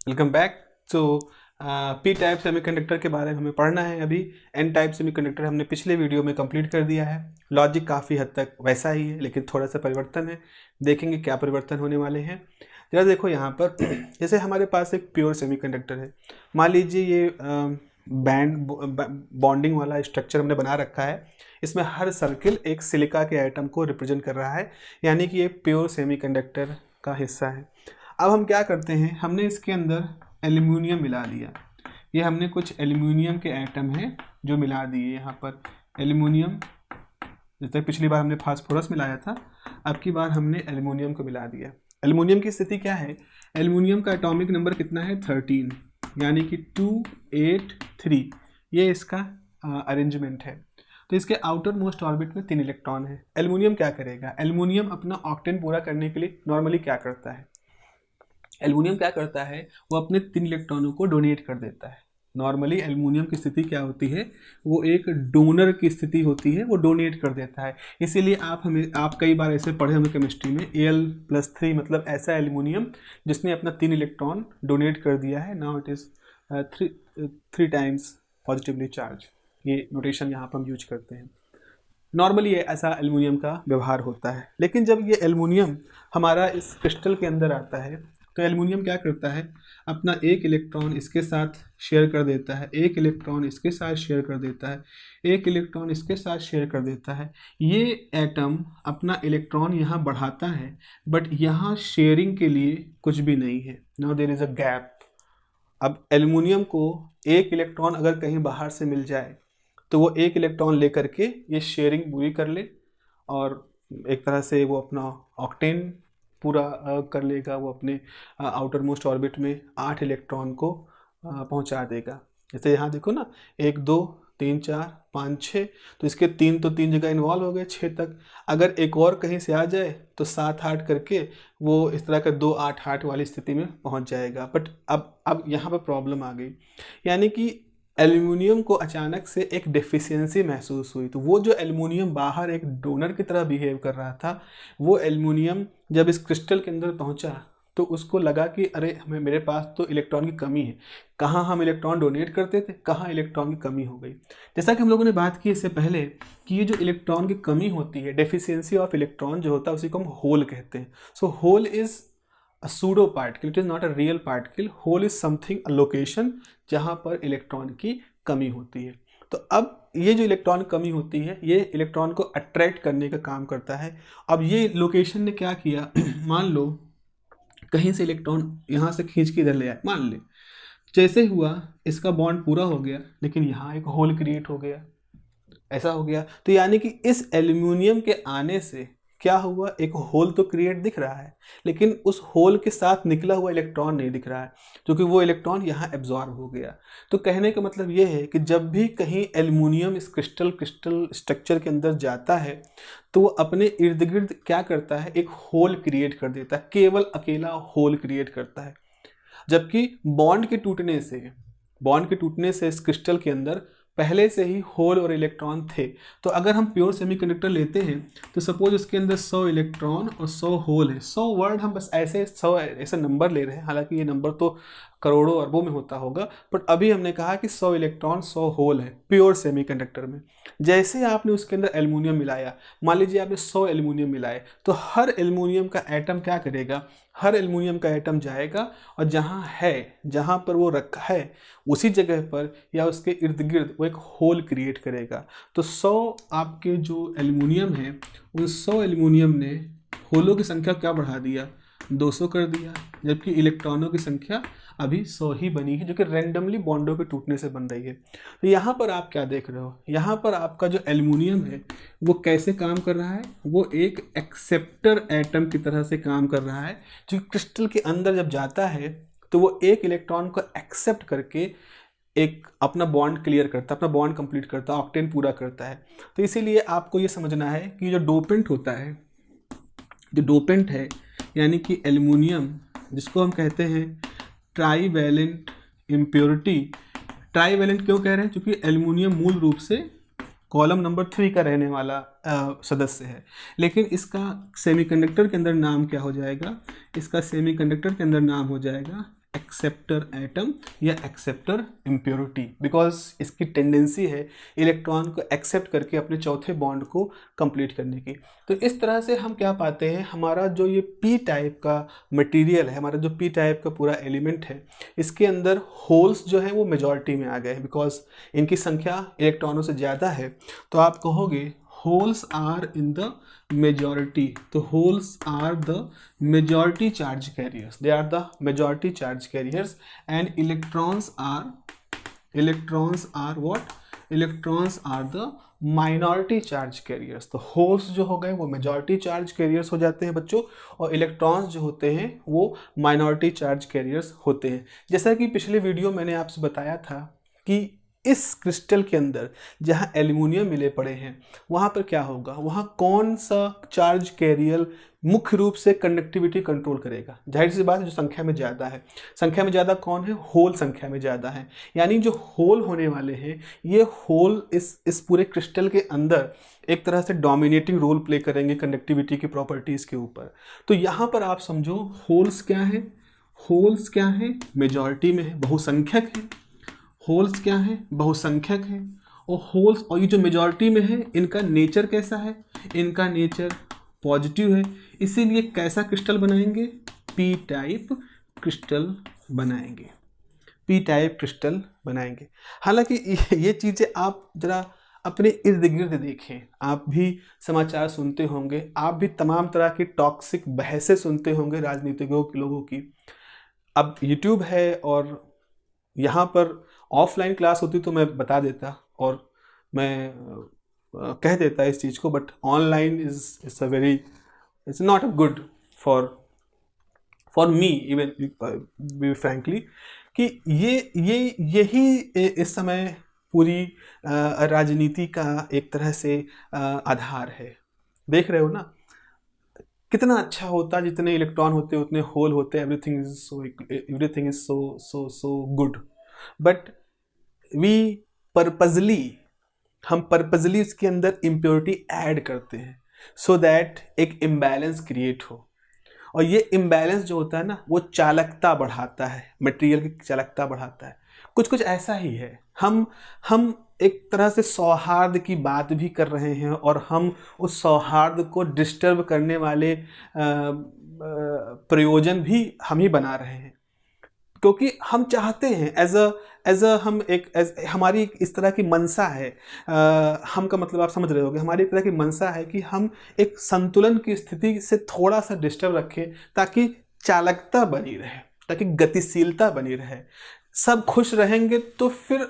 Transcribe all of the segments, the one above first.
Welcome back. तो P type semiconductor के बारे में हमें पढ़ना है। अभी एन टाइप सेमीकंडक्टर हमने पिछले वीडियो में कंप्लीट कर दिया है। लॉजिक काफ़ी हद तक वैसा ही है, लेकिन थोड़ा सा परिवर्तन है। देखेंगे क्या परिवर्तन होने वाले हैं। जरा देखो यहाँ पर जैसे हमारे पास एक प्योर सेमीकंडक्टर है। मान लीजिए ये बॉन्डिंग वाला स्ट्रक्चर हमने बना रखा है। इसमें हर सर्किल एक सिलिका के आइटम को रिप्रेजेंट कर रहा है, यानी कि ये प्योर सेमीकंडक्टर का हिस्सा है। अब हम क्या करते हैं, हमने इसके अंदर एल्यूमिनियम मिला दिया। ये हमने कुछ एल्यूमिनियम के एटम हैं जो मिला दिए यहाँ पर। एल्यूमिनियम, जैसे पिछली बार हमने फास्फोरस मिलाया था, अब की बार हमने एल्यूमिनियम को मिला दिया। एल्यूमिनियम की स्थिति क्या है? एल्यूमिनियम का एटॉमिक नंबर कितना है? 13, यानी कि 283। ये इसका अरेंजमेंट है। तो इसके आउटर मोस्ट ऑर्बिट में 3 इलेक्ट्रॉन है। एल्यूमिनियम क्या करेगा? एल्यूमिनियम अपना ऑक्टेन पूरा करने के लिए नॉर्मली क्या करता है? एल्यूमिनियम क्या करता है, वो अपने 3 इलेक्ट्रॉनों को डोनेट कर देता है। नॉर्मली एल्यूमिनियम की स्थिति क्या होती है? वो एक डोनर की स्थिति होती है, वो डोनेट कर देता है। इसीलिए आप कई बार ऐसे पढ़े होंगे केमिस्ट्री में, Al+3 मतलब ऐसा एल्यूमिनियम जिसने अपना 3 इलेक्ट्रॉन डोनेट कर दिया है। Now it is 3 times positively charge. ये नोटेशन यहाँ पर हम यूज करते हैं। नॉर्मली ऐसा एल्यूमिनियम का व्यवहार होता है। लेकिन जब ये एल्यूमिनियम हमारा इस क्रिस्टल के अंदर आता है, तो एल्यूमिनियम क्या करता है, अपना एक इलेक्ट्रॉन इसके साथ शेयर कर देता है, एक इलेक्ट्रॉन इसके साथ शेयर कर देता है, एक इलेक्ट्रॉन इसके साथ शेयर कर देता है। ये एटम अपना इलेक्ट्रॉन यहाँ बढ़ाता है, बट यहाँ शेयरिंग के लिए कुछ भी नहीं है। Now there is a gap. अब एल्यूमिनियम को एक इलेक्ट्रॉन अगर कहीं बाहर से मिल जाए, तो वो एक इलेक्ट्रॉन लेकर के ये शेयरिंग पूरी कर ले और एक तरह से वो अपना ऑक्टेन पूरा कर लेगा। वो अपने आउटर मोस्ट ऑर्बिट में 8 इलेक्ट्रॉन को पहुंचा देगा। जैसे यहाँ देखो ना, 1 2 3 4 5 6, तो इसके 3 तो 3 जगह इन्वॉल्व हो गए, 6 तक। अगर एक और कहीं से आ जाए तो 7 8 करके वो इस तरह का 2 8 8 वाली स्थिति में पहुंच जाएगा। बट अब यहाँ पर प्रॉब्लम आ गई, यानी कि एल्यूमिनियम को अचानक से एक डेफिशिएंसी महसूस हुई। तो वो जो एल्यूमिनियम बाहर एक डोनर की तरह बिहेव कर रहा था, वो एल्यूमिनियम जब इस क्रिस्टल के अंदर पहुंचा तो उसको लगा कि अरे मेरे पास तो इलेक्ट्रॉन की कमी है। कहाँ हम इलेक्ट्रॉन डोनेट करते थे, कहाँ इलेक्ट्रॉन की कमी हो गई। जैसा कि हम लोगों ने बात की इससे पहले कि ये जो इलेक्ट्रॉन की कमी होती है, डेफिशिएंसी ऑफ इलेक्ट्रॉन जो होता है, उसी को हम होल कहते हैं। So hole is a pseudo particle, it is not a real particle. Hole is something, a location जहाँ पर इलेक्ट्रॉन की कमी होती है। तो अब ये जो इलेक्ट्रॉन कमी होती है, ये इलेक्ट्रॉन को अट्रैक्ट करने का काम करता है। अब ये लोकेशन ने क्या किया मान लो कहीं से इलेक्ट्रॉन यहाँ से खींच के इधर ले आए, मान ले जैसे हुआ इसका बॉन्ड पूरा हो गया, लेकिन यहाँ एक होल क्रिएट हो गया, ऐसा हो गया। तो यानी कि इस एल्यूमिनियम के आने से क्या हुआ, एक होल तो क्रिएट दिख रहा है, लेकिन उस होल के साथ निकला हुआ इलेक्ट्रॉन नहीं दिख रहा है, क्योंकि वो इलेक्ट्रॉन यहाँ एब्जॉर्ब हो गया। तो कहने का मतलब ये है कि जब भी कहीं एल्यूमिनियम इस क्रिस्टल स्ट्रक्चर के अंदर जाता है, तो वो अपने इर्द गिर्द क्या करता है, एक होल क्रिएट कर देता है, केवल अकेला होल क्रिएट करता है। जबकि बॉन्ड के टूटने से इस क्रिस्टल के अंदर पहले से ही होल और इलेक्ट्रॉन थे। तो अगर हम प्योर सेमीकंडक्टर लेते हैं, तो सपोज उसके अंदर 100 इलेक्ट्रॉन और 100 होल है। 100 वर्ड हम बस ऐसे 100 ऐसे नंबर ले रहे हैं, हालांकि ये नंबर तो करोड़ों अरबों में होता होगा, बट अभी हमने कहा कि 100 इलेक्ट्रॉन 100 होल है प्योर सेमीकंडक्टर में। जैसे आपने उसके अंदर एल्यूमिनियम मिलाया, मान लीजिए आपने 100 एल्यूमिनियम मिलाए, तो हर एल्यूमिनियम का एटम क्या करेगा, हर एल्यूमिनियम का एटम जाएगा और जहाँ पर वो रखा है उसी जगह पर या उसके इर्द गिर्द वो एक होल क्रिएट करेगा। तो 100 आपके जो एल्यूमिनियम है, उन 100 एल्यूमिनियम ने होलों की संख्या क्या बढ़ा दिया, 200 कर दिया, जबकि इलेक्ट्रॉनों की संख्या अभी 100 ही बनी है, जो कि रैंडमली बॉन्डों के टूटने से बन रही है। तो यहाँ पर आप क्या देख रहे हो, यहाँ पर आपका जो एल्यूमिनियम है वो कैसे काम कर रहा है, वो एक एक्सेप्टर एटम की तरह से काम कर रहा है, जो क्रिस्टल के अंदर जब जाता है तो वो एक इलेक्ट्रॉन को एक्सेप्ट करके एक अपना बॉन्ड क्लियर करता है, अपना बॉन्ड कंप्लीट करता है, ऑक्टेन पूरा करता है। तो इसीलिए आपको ये समझना है कि जो डोपेंट होता है, जो डोपेंट है यानी कि एल्यूमिनियम, जिसको हम कहते हैं ट्राईवैलेंट इम्प्योरिटी। ट्राईवैलेंट क्यों कह रहे हैं, क्योंकि एल्यूमिनियम मूल रूप से कॉलम नंबर 3 का रहने वाला सदस्य है, लेकिन इसका सेमीकंडक्टर के अंदर नाम क्या हो जाएगा, इसका सेमीकंडक्टर के अंदर नाम हो जाएगा एक्सेप्टर एटम या एक्सेप्टर इम्प्योरिटी, बिकॉज इसकी टेंडेंसी है इलेक्ट्रॉन को एक्सेप्ट करके अपने चौथे बॉन्ड को कंप्लीट करने की। तो इस तरह से हम क्या पाते हैं, हमारा जो ये पी टाइप का मटेरियल है, हमारा जो पी टाइप का पूरा एलिमेंट है, इसके अंदर होल्स जो है वो मेजॉरिटी में आ गए हैं, बिकॉज इनकी संख्या इलेक्ट्रॉनों से ज़्यादा है। तो आप कहोगे holes are in the majority, तो holes are the majority charge carriers, they are the majority charge carriers, and electrons are what, electrons are the minority charge carriers। तो holes जो हो गए वो majority charge carriers हो जाते हैं बच्चों, और electrons जो होते हैं वो minority charge carriers होते हैं। जैसा कि पिछले वीडियो मैंने आपसे बताया था कि इस क्रिस्टल के अंदर जहाँ एल्युमिनियम मिले पड़े हैं वहाँ पर क्या होगा, वहाँ कौन सा चार्ज कैरियर मुख्य रूप से कंडक्टिविटी कंट्रोल करेगा। जाहिर सी बात है, जो संख्या में ज़्यादा है, संख्या में ज़्यादा कौन है, होल संख्या में ज़्यादा है, यानी जो होल होने वाले हैं ये होल इस पूरे क्रिस्टल के अंदर एक तरह से डोमिनेटिंग रोल प्ले करेंगे कंडक्टिविटी की प्रॉपर्टीज़ के ऊपर। तो यहाँ पर आप समझो होल्स क्या है, होल्स क्या है, मेजॉरिटी में है, बहुसंख्यक है। होल्स क्या है, बहुसंख्यक है। और होल्स और ये जो मेजॉरिटी में है इनका नेचर कैसा है, इनका नेचर पॉजिटिव है, इसीलिए कैसा क्रिस्टल बनाएंगे, पी टाइप क्रिस्टल बनाएंगे, पी टाइप क्रिस्टल बनाएंगे। हालांकि ये चीज़ें आप जरा अपने इर्द गिर्द देखें, आप भी समाचार सुनते होंगे, आप भी तमाम तरह की टॉक्सिक बहसें सुनते होंगे राजनीतिकों के लोगों की। अब यूट्यूब है और यहाँ पर ऑफलाइन क्लास होती तो मैं बता देता और मैं कह देता इस चीज़ को, but online is a very, it's not a good for me even frankly, कि यही इस समय पूरी राजनीति का एक तरह से आधार है। देख रहे हो ना, कितना अच्छा होता, जितने इलेक्ट्रॉन होते उतने होल होते, everything is so good, but हम पर्पजली इसके अंदर इम्प्योरिटी ऐड करते हैं सो दैट एक इम्बैलेंस क्रिएट हो। और ये इम्बैलेंस जो होता है ना वो चालकता बढ़ाता है, मटेरियल की चालकता बढ़ाता है। कुछ ऐसा ही है, हम एक तरह से सौहार्द की बात भी कर रहे हैं और हम उस सौहार्द को डिस्टर्ब करने वाले प्रयोजन भी हम ही बना रहे हैं, क्योंकि हम चाहते हैं हमारी इस तरह की मनसा है, हम का मतलब आप समझ रहे होंगे, हमारी एक तरह की मनसा है कि हम एक संतुलन की स्थिति से थोड़ा सा डिस्टर्ब रखें ताकि चालकता बनी रहे, ताकि गतिशीलता बनी रहे। सब खुश रहेंगे तो फिर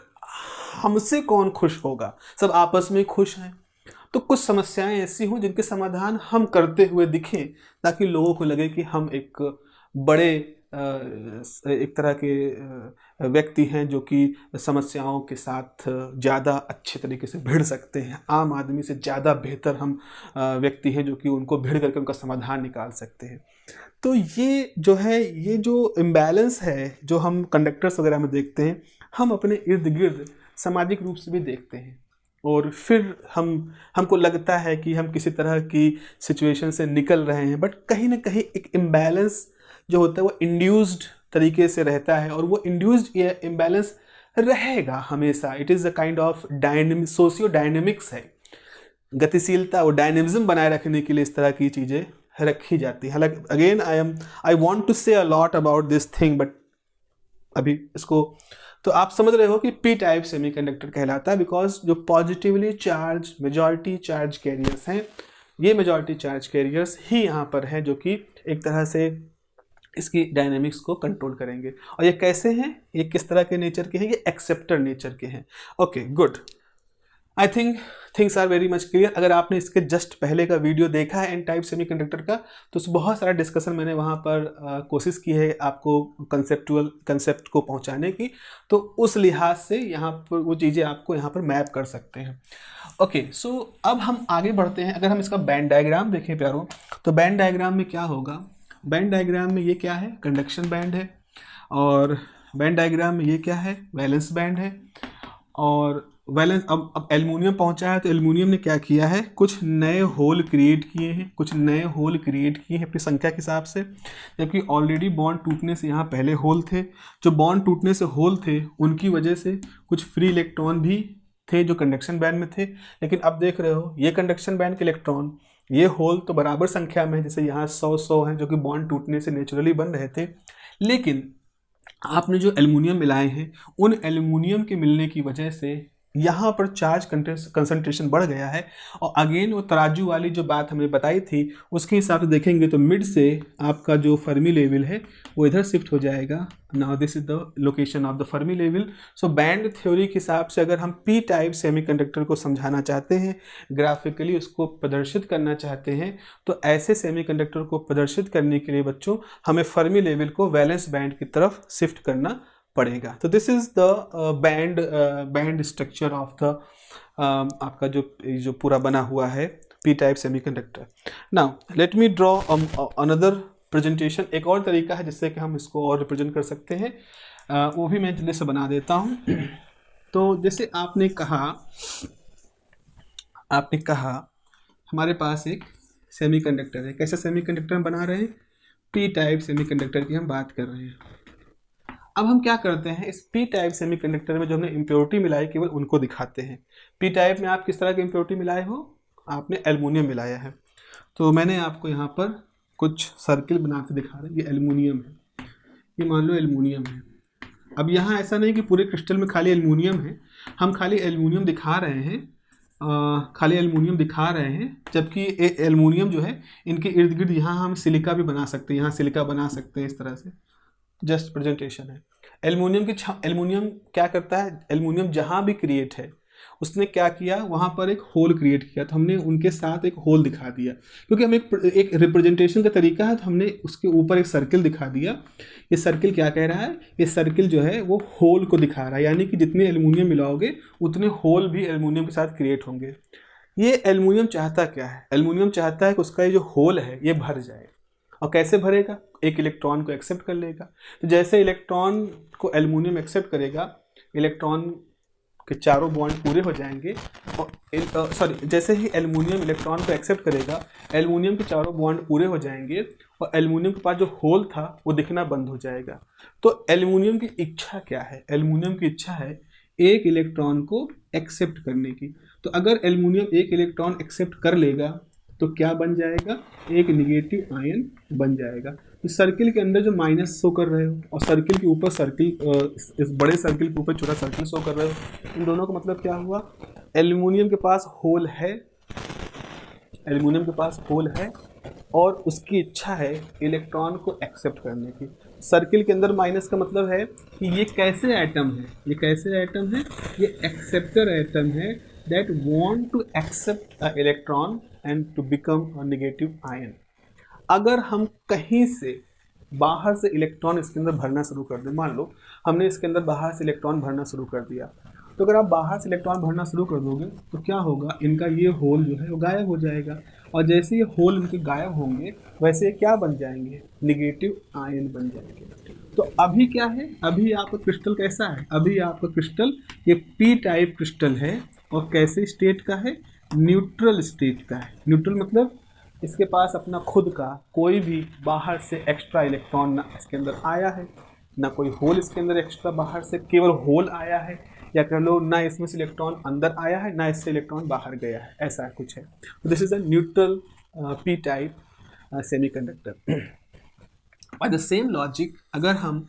हमसे कौन खुश होगा, सब आपस में खुश हैं। तो कुछ समस्याएं ऐसी हों जिनके समाधान हम करते हुए दिखें ताकि लोगों को लगे कि हम एक बड़े एक तरह के व्यक्ति हैं जो कि समस्याओं के साथ ज़्यादा अच्छे तरीके से भिड़ सकते हैं, आम आदमी से ज़्यादा बेहतर हम व्यक्ति हैं जो कि उनको भिड़ करके उनका समाधान निकाल सकते हैं। तो ये जो है, ये जो इम्बैलेंस है जो हम कंडक्टर्स वगैरह में देखते हैं, हम अपने इर्द गिर्द सामाजिक रूप से भी देखते हैं, और फिर हमको लगता है कि हम किसी तरह की सिचुएशन से निकल रहे हैं, बट कहीं ना कहीं एक इम्बैलेंस जो होता है वो इंड्यूस्ड तरीके से रहता है, और वो इंड्यूस्ड इम्बैलेंस रहेगा हमेशा। It is a kind of socio dynamics है, गतिशीलता और डायनेमिज्म बनाए रखने के लिए इस तरह की चीज़ें रखी जाती है। हालांकि अगेन आई वांट टू से a lot about this thing, but अभी इसको तो आप समझ रहे हो कि पी टाइप सेमीकंडक्टर कहलाता है, बिकॉज जो positively charge majority charge carriers हैं, ये मेजॉरिटी चार्ज कैरियर्स ही यहाँ पर हैं जो कि एक तरह से इसकी डायनेमिक्स को कंट्रोल करेंगे। और ये कैसे हैं, ये किस तरह के नेचर के हैं, ये एक्सेप्टर नेचर के हैं। Okay good, I think things are very much clear. अगर आपने इसके जस्ट पहले का वीडियो देखा है एन टाइप सेमीकंडक्टर का, तो उसमें बहुत सारा डिस्कशन मैंने वहाँ पर कोशिश की है आपको कंसेप्ट को पहुँचाने की, तो उस लिहाज से यहाँ पर वो चीज़ें आपको यहाँ पर मैप कर सकते हैं। ओके सो अब हम आगे बढ़ते हैं। अगर हम इसका बैंड डायग्राम देखें प्यारों, तो बैंड डायग्राम में क्या होगा, बैंड डायग्राम में ये क्या है, कंडक्शन बैंड है, और बैंड डायग्राम में ये क्या है, वैलेंस बैंड है, और वैलेंस अब एल्युमिनियम पहुंचा है, तो एल्युमिनियम ने क्या किया है, कुछ नए होल क्रिएट किए हैं, कुछ नए होल क्रिएट किए हैं अपनी संख्या के हिसाब से, जबकि ऑलरेडी बॉन्ड टूटने से यहाँ पहले होल थे। जो बॉन्ड टूटने से होल थे उनकी वजह से कुछ फ्री इलेक्ट्रॉन भी थे जो कंडक्शन बैंड में थे, लेकिन अब देख रहे हो ये कंडक्शन बैंड के इलेक्ट्रॉन, ये होल तो बराबर संख्या में है, जैसे यहाँ 100 हैं जो कि बॉन्ड टूटने से नेचुरली बन रहे थे, लेकिन आपने जो एल्युमिनियम मिलाए हैं उन एल्युमिनियम के मिलने की वजह से यहाँ पर चार्ज कंसंट्रेशन बढ़ गया है। और अगेन वो तराजू वाली जो बात हमने बताई थी उसके हिसाब से देखेंगे तो मिड से आपका जो फर्मी लेवल है वो इधर शिफ्ट हो जाएगा। Now this is the location of the Fermi level. So band theory के हिसाब से अगर हम पी टाइप सेमीकंडक्टर को समझाना चाहते हैं, ग्राफिकली उसको प्रदर्शित करना चाहते हैं, तो ऐसे सेमीकंडक्टर को प्रदर्शित करने के लिए बच्चों हमें फर्मी लेवल को वैलेंस बैंड की तरफ शिफ्ट करना पड़ेगा। तो this is the band structure of the आपका जो पूरा बना हुआ है P type semiconductor. Now let me draw another presentation. एक और तरीका है जिससे कि हम इसको और रिप्रेजेंट कर सकते हैं, वो भी मैं जल्दी से बना देता हूँ। तो जैसे आपने कहा हमारे पास एक सेमीकंडक्टर है। कैसा सेमीकंडक्टर हम बना रहे हैं, पी टाइप सेमीकंडक्टर की हम बात कर रहे हैं। अब हम क्या करते हैं, इस पी टाइप सेमीकंडक्टर में जो हमने इम्प्योरिटी मिलाई केवल उनको दिखाते हैं। पी टाइप में आप किस तरह की इम्प्योरिटी मिलाए हो, आपने एल्युमिनियम मिलाया है, तो मैंने आपको यहाँ पर कुछ सर्किल बना के दिखा रहा है। ये एल्युमिनियम है, ये मान लो एल्युमिनियम है। अब यहाँ ऐसा नहीं कि पूरे क्रिस्टल में खाली एल्युमिनियम है, हम खाली एल्युमिनियम दिखा रहे हैं, जबकि एल्युमिनियम जो है इनके इर्द गिर्द यहाँ हम सिलिका भी बना सकते हैं, यहाँ सिलिका बना सकते हैं। इस तरह से जस्ट प्रेजेंटेशन है। एल्युमिनियम क्या करता है, एल्युमिनियम जहाँ भी क्रिएट है उसने क्या किया, वहाँ पर एक होल क्रिएट किया, तो हमने उनके साथ एक होल दिखा दिया, क्योंकि हम एक रिप्रेजेंटेशन का तरीका है, तो हमने उसके ऊपर एक सर्किल दिखा दिया। ये सर्किल क्या कह रहा है, ये सर्किल जो है वो होल को दिखा रहा है, यानी कि जितने एल्युमिनियम मिलाओगे उतने होल भी एल्युमिनियम के साथ क्रिएट होंगे। ये एल्युमिनियम चाहता क्या है, एल्युमिनियम चाहता है कि उसका ये जो होल है ये भर जाए। और कैसे भरेगा, एक इलेक्ट्रॉन को एक्सेप्ट कर लेगा। तो जैसे इलेक्ट्रॉन को एल्युमिनियम एक्सेप्ट करेगा, इलेक्ट्रॉन के चारों बॉन्ड पूरे हो जाएंगे, और जैसे ही एल्युमिनियम इलेक्ट्रॉन को एक्सेप्ट करेगा, एल्युमिनियम के चारों बॉन्ड पूरे हो जाएंगे और एल्युमिनियम के पास जो होल था वो दिखना बंद हो जाएगा। तो एल्युमिनियम की इच्छा क्या है, एल्युमिनियम की इच्छा है एक इलेक्ट्रॉन को एक्सेप्ट करने की। तो अगर एल्युमिनियम एक इलेक्ट्रॉन एक्सेप्ट कर लेगा तो क्या बन जाएगा, एक निगेटिव आयन बन जाएगा। तो सर्किल के अंदर जो माइनस शो कर रहे हो और सर्किल के ऊपर इस बड़े सर्किल के ऊपर छोटा सर्किल शो कर रहे हो, इन दोनों का मतलब क्या हुआ, एल्युमिनियम के पास होल है, एल्युमिनियम के पास होल है और उसकी इच्छा है इलेक्ट्रॉन को एक्सेप्ट करने की। सर्किल के अंदर माइनस का मतलब है कि ये कैसे एटम है, ये कैसे एटम है, ये एक्सेप्टर एटम है that want to accept a electron and to become a negative ion। अगर हम कहीं से बाहर से इलेक्ट्रॉन इसके अंदर भरना शुरू कर दें, मान लो हमने इसके अंदर बाहर से इलेक्ट्रॉन भरना शुरू कर दिया, तो अगर आप बाहर से इलेक्ट्रॉन भरना शुरू कर दोगे तो क्या होगा, इनका ये होल जो है वो गायब हो जाएगा, और जैसे ये होल इनके गायब होंगे वैसे क्या बन जाएंगे, निगेटिव आयन बन जाएंगे। तो अभी क्या है, अभी आपका क्रिस्टल कैसा है, अभी आपका क्रिस्टल ये पी टाइप क्रिस्टल है और कैसे स्टेट का है, न्यूट्रल स्टेट का है। न्यूट्रल मतलब इसके पास अपना खुद का कोई भी बाहर से एक्स्ट्रा इलेक्ट्रॉन ना इसके अंदर आया है, ना कोई होल इसके अंदर एक्स्ट्रा बाहर से केवल होल आया है, या कह लो ना इसमें से इलेक्ट्रॉन अंदर आया है ना इससे इलेक्ट्रॉन बाहर गया है, ऐसा कुछ है। तो this is a neutral P type semiconductor. By the same logic अगर हम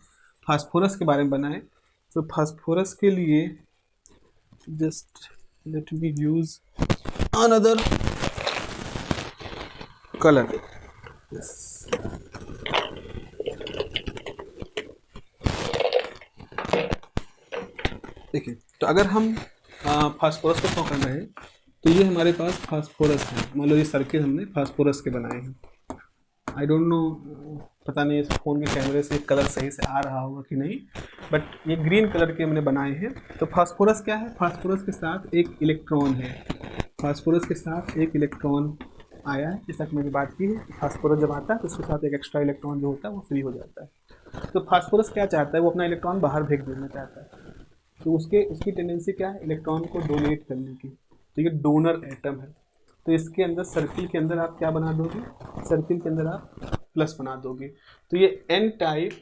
फास्फोरस के बारे में बनाएं, तो फास्फोरस के लिए just let me use another colour. Yes, देखिए, तो अगर हम फास्फोरस को शो कर रहे हैं तो ये हमारे पास फास्फोरस है, मान लो ये सर्किल हमने फास्फोरस के बनाए हैं। आई डोंट नो, पता नहीं इस फ़ोन के कैमरे से कलर सही से आ रहा होगा कि नहीं, बट ये ग्रीन कलर के हमने बनाए हैं। तो फास्फोरस क्या है, फास्फोरस के साथ एक इलेक्ट्रॉन है, फास्फोरस के साथ एक इलेक्ट्रॉन आया है, जैसा कि मैंने बात की है। फास्फोरस जब आता है तो उसके साथ एक एक्स्ट्रा इलेक्ट्रॉन जो होता है वो फ्री हो जाता है। तो फास्फोरस क्या चाहता है, वो अपना इलेक्ट्रॉन बाहर फेंक देना चाहता है। तो उसकी टेंडेंसी क्या है, इलेक्ट्रॉन को डोनेट करने की। तो ये डोनर एटम है, तो इसके अंदर सर्किल के अंदर आप क्या बना दोगे, सर्किल के अंदर आप प्लस बना दोगे। तो ये एन टाइप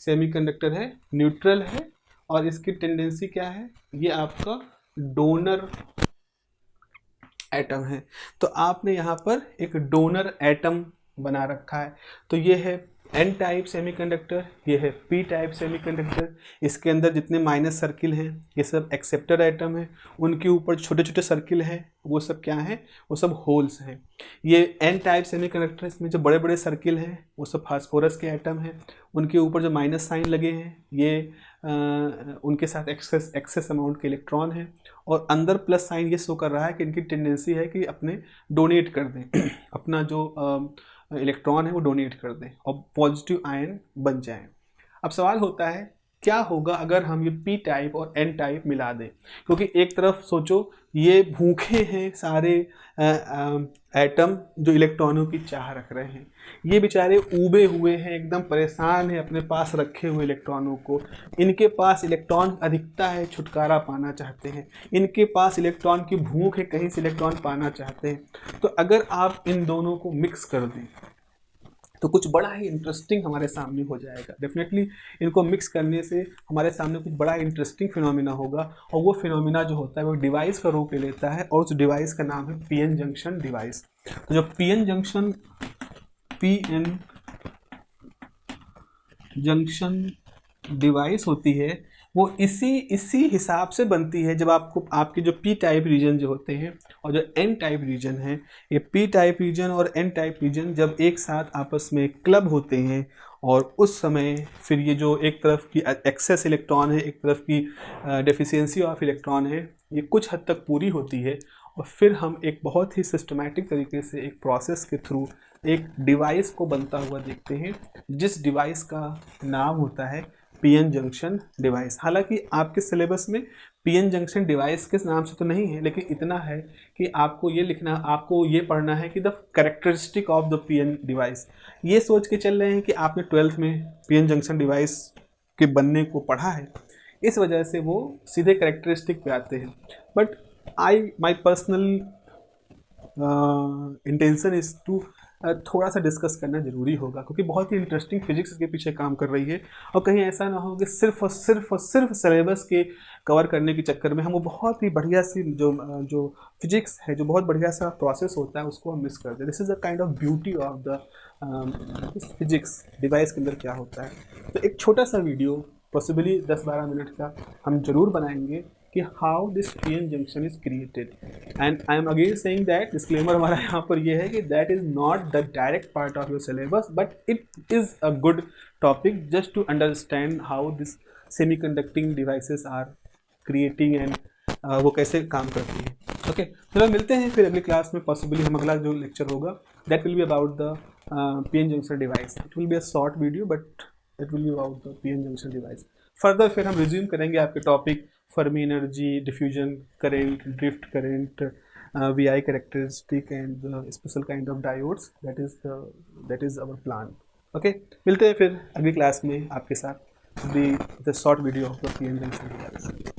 सेमीकंडक्टर है, न्यूट्रल है, और इसकी टेंडेंसी क्या है, ये आपका डोनर एटम है। तो आपने यहाँ पर एक डोनर एटम बना रखा है। तो ये है एन टाइप सेमीकंडक्टर, ये है पी टाइप सेमीकंडक्टर। इसके अंदर जितने माइनस सर्किल हैं ये सब एक्सेप्टर एटम है, उनके ऊपर छोटे छोटे सर्किल हैं, वो सब क्या है, वो सब होल्स हैं। ये एन टाइप सेमीकंडक्टर, इसमें जो बड़े बड़े सर्किल हैं वो सब फास्फोरस के एटम हैं, उनके ऊपर जो माइनस साइन लगे हैं ये उनके साथ एक्सेस अमाउंट के इलेक्ट्रॉन हैं, और अंदर प्लस साइन ये शो कर रहा है कि इनकी टेंडेंसी है कि अपने डोनेट कर दें अपना जो इलेक्ट्रॉन है वो डोनेट कर दें और पॉजिटिव आयन बन जाएं। अब सवाल होता है क्या होगा अगर हम ये पी टाइप और एन टाइप मिला दें, क्योंकि एक तरफ सोचो ये भूखे हैं सारे एटम जो इलेक्ट्रॉनों की चाह रख रहे हैं, ये बेचारे ऊबे हुए हैं, एकदम परेशान हैं अपने पास रखे हुए इलेक्ट्रॉनों को, इनके पास इलेक्ट्रॉन अधिकता है, छुटकारा पाना चाहते हैं, इनके पास इलेक्ट्रॉन की भूख है, कहीं से इलेक्ट्रॉन पाना चाहते हैं। तो अगर आप इन दोनों को मिक्स कर दें तो कुछ बड़ा ही इंटरेस्टिंग हमारे सामने हो जाएगा। डेफिनेटली इनको मिक्स करने से हमारे सामने कुछ बड़ा इंटरेस्टिंग फिनोमिना होगा, और वो फिनोमिना जो होता है वो डिवाइस का रूप ले लेता है, और उस डिवाइस का नाम है पीएन जंक्शन डिवाइस। तो जो पीएन जंक्शन डिवाइस होती है वो इसी हिसाब से बनती है। जब आपको आपके जो पी टाइप रीजन जो होते हैं और जो एन टाइप रीजन है, ये पी टाइप रीजन और एन टाइप रीजन जब एक साथ आपस में क्लब होते हैं, और उस समय फिर ये जो एक तरफ की एक्सेस इलेक्ट्रॉन है, एक तरफ की डेफिशिएंसी ऑफ इलेक्ट्रॉन है, ये कुछ हद तक पूरी होती है, और फिर हम एक बहुत ही सिस्टमैटिक तरीके से एक प्रोसेस के थ्रू एक डिवाइस को बनता हुआ देखते हैं, जिस डिवाइस का नाम होता है पीएन जंक्शन डिवाइस। हालांकि आपके सिलेबस में पीएन जंक्शन डिवाइस के नाम से तो नहीं है, लेकिन इतना है कि आपको ये लिखना, आपको ये पढ़ना है कि the characteristic of the PN device. ये सोच के चल रहे हैं कि आपने 12th में पीएन जंक्शन डिवाइस के बनने को पढ़ा है, इस वजह से वो सीधे कैरेक्टरिस्टिक पे आते हैं। But my personal intention is to थोड़ा सा डिस्कस करना ज़रूरी होगा, क्योंकि बहुत ही इंटरेस्टिंग फिजिक्स इसके पीछे काम कर रही है, और कहीं ऐसा ना हो कि सिर्फ सिलेबस के कवर करने के चक्कर में हम वो बहुत ही बढ़िया सी जो फिजिक्स है, जो बहुत बढ़िया सा प्रोसेस होता है, उसको हम मिस कर दें। This is the kind of beauty of the physics device के अंदर क्या होता है। तो एक छोटा सा वीडियो पॉसिबली 10-12 मिनट का हम जरूर बनाएंगे कि how this PN junction is created, and I am again saying that disclaimer हमारा यहाँ पर ये है कि that is not the direct part of your syllabus, but it is a good topic just to understand how this semi conducting devices are creating and वो कैसे काम करती है। ओके, चलो मिलते हैं फिर अगली क्लास में। पॉसिबली हम अगला जो लेक्चर होगा that will be about the PN junction device. It will be a short video but it will be about the PN junction device. Further फिर हम रिज्यूम करेंगे आपके topic Fermi energy, diffusion current, drift current, VI characteristic and special kind of diodes. That is our plan. Okay, मिलते हैं फिर अगली class में आपके साथ the short video of the PN junction device.